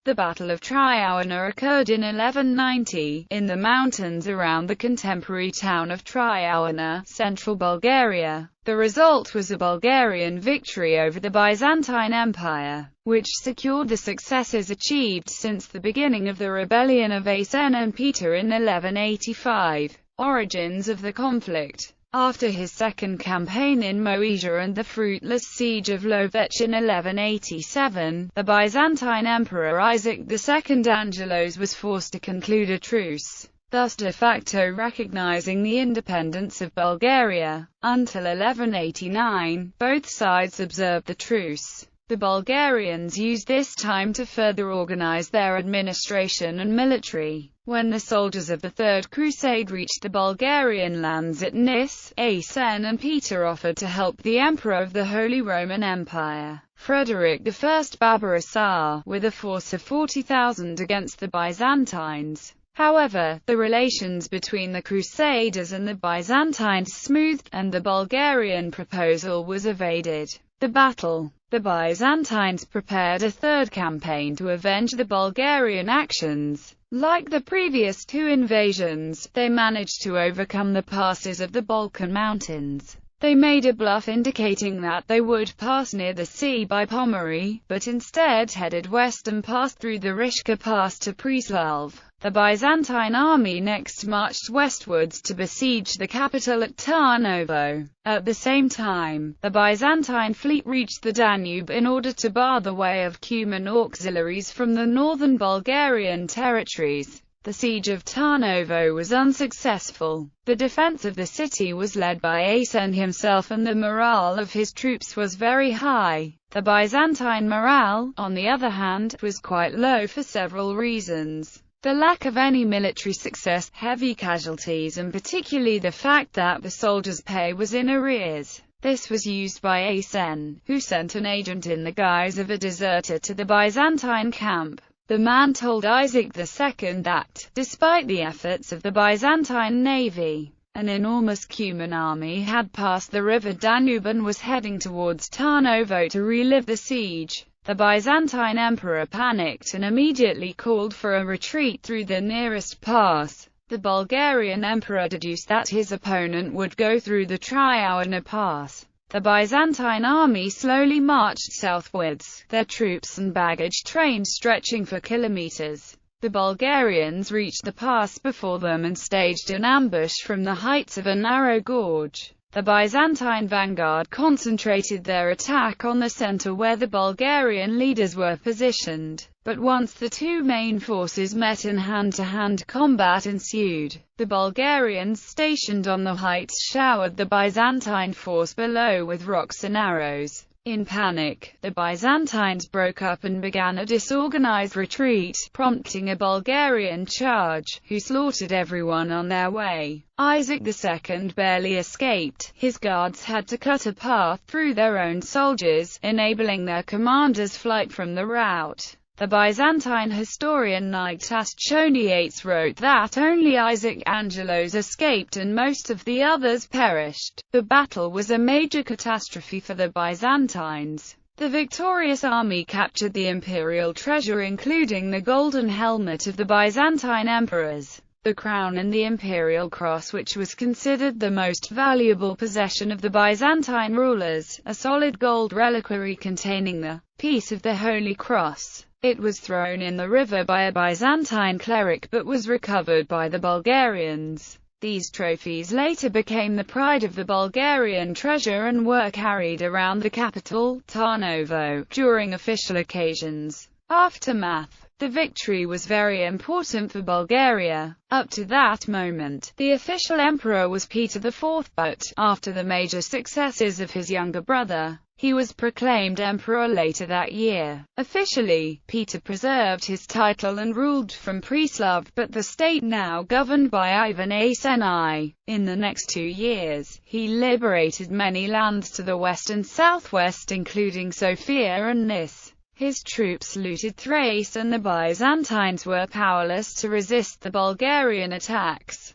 The Battle of Tryavna occurred in 1190, in the mountains around the contemporary town of Trявna, central Bulgaria. The result was a Bulgarian victory over the Byzantine Empire, which secured the successes achieved since the beginning of the rebellion of Asen and Peter in 1185. Origins of the conflict. After his second campaign in Moesia and the fruitless siege of Lovech in 1187, the Byzantine Emperor Isaac II Angelos was forced to conclude a truce, thus de facto recognizing the independence of Bulgaria. Until 1189, both sides observed the truce. The Bulgarians used this time to further organize their administration and military. When the soldiers of the Third Crusade reached the Bulgarian lands at Nis, Asen and Peter offered to help the Emperor of the Holy Roman Empire, Frederick I Barbarossa, with a force of 40,000 against the Byzantines. However, the relations between the Crusaders and the Byzantines smoothed, and the Bulgarian proposal was evaded. The battle. The Byzantines prepared a third campaign to avenge the Bulgarian actions. Like the previous two invasions, they managed to overcome the passes of the Balkan Mountains. They made a bluff indicating that they would pass near the sea by Pomorye, but instead headed west and passed through the Rishka Pass to Preslav. The Byzantine army next marched westwards to besiege the capital at Tarnovo. At the same time, the Byzantine fleet reached the Danube in order to bar the way of Cuman auxiliaries from the northern Bulgarian territories. The siege of Tarnovo was unsuccessful. The defense of the city was led by Asen himself and the morale of his troops was very high. The Byzantine morale, on the other hand, was quite low for several reasons. The lack of any military success, heavy casualties and particularly the fact that the soldiers' pay was in arrears. This was used by Asen, who sent an agent in the guise of a deserter to the Byzantine camp. The man told Isaac II that, despite the efforts of the Byzantine navy, an enormous Cuman army had passed the river Danube and was heading towards Tarnovo to relive the siege. The Byzantine emperor panicked and immediately called for a retreat through the nearest pass. The Bulgarian emperor deduced that his opponent would go through the Trявna pass. The Byzantine army slowly marched southwards, their troops and baggage trains stretching for kilometers. The Bulgarians reached the pass before them and staged an ambush from the heights of a narrow gorge. The Byzantine vanguard concentrated their attack on the center where the Bulgarian leaders were positioned, but once the two main forces met and hand-to-hand combat ensued. The Bulgarians stationed on the heights showered the Byzantine force below with rocks and arrows. In panic, the Byzantines broke up and began a disorganized retreat, prompting a Bulgarian charge, who slaughtered everyone on their way. Isaac II barely escaped. His guards had to cut a path through their own soldiers, enabling their commander's flight from the rout. The Byzantine historian Nikitas Choniates wrote that only Isaac Angelos escaped and most of the others perished. The battle was a major catastrophe for the Byzantines. The victorious army captured the imperial treasure including the golden helmet of the Byzantine emperors, the crown and the imperial cross, which was considered the most valuable possession of the Byzantine rulers, a solid gold reliquary containing the piece of the Holy Cross. It was thrown in the river by a Byzantine cleric but was recovered by the Bulgarians. These trophies later became the pride of the Bulgarian treasure and were carried around the capital, Tarnovo, during official occasions. Aftermath. The victory was very important for Bulgaria. Up to that moment, the official emperor was Peter IV, but, after the major successes of his younger brother, he was proclaimed emperor later that year. Officially, Peter preserved his title and ruled from Preslav, but the state now governed by Ivan Asen I. In the next 2 years, he liberated many lands to the west and southwest including Sofia and Nis. His troops looted Thrace and the Byzantines were powerless to resist the Bulgarian attacks.